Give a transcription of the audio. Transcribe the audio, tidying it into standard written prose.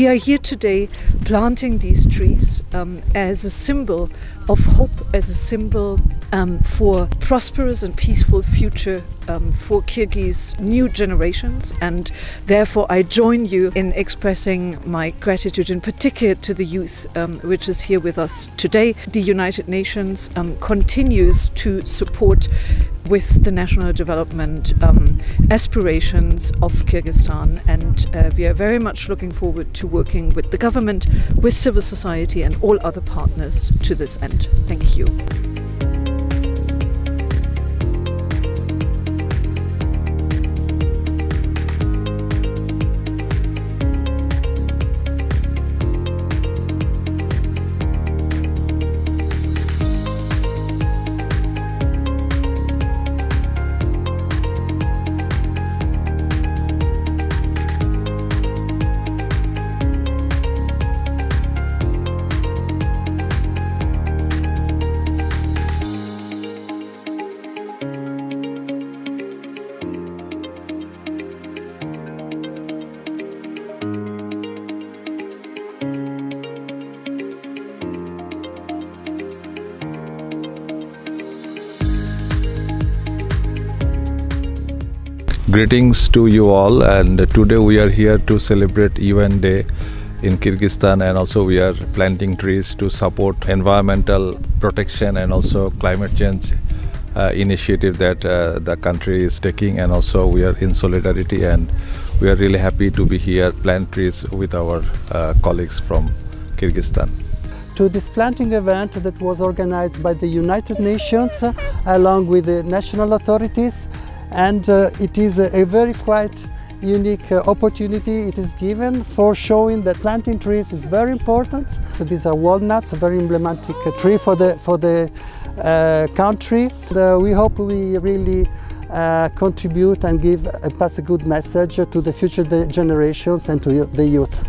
We are here today planting these trees as a symbol of hope, as a symbol for prosperous and peaceful future for Kyrgyz new generations, and therefore I join you in expressing my gratitude in particular to the youth which is here with us today. The United Nations continues to support with the national development aspirations of Kyrgyzstan, and we are very much looking forward to working with the government, with civil society and all other partners to this end. Thank you. Greetings to you all, and today we are here to celebrate UN Day in Kyrgyzstan, and also we are planting trees to support environmental protection and also climate change initiative that the country is taking, and also we are in solidarity, and we are really happy to be here plant trees with our colleagues from Kyrgyzstan. To this planting event that was organized by the United Nations along with the national authorities, and it is a very quite unique opportunity it is given for showing that planting trees is very important. These are walnuts, a very emblematic tree for the country. We hope we really contribute and pass a good message to the future generations and to the youth.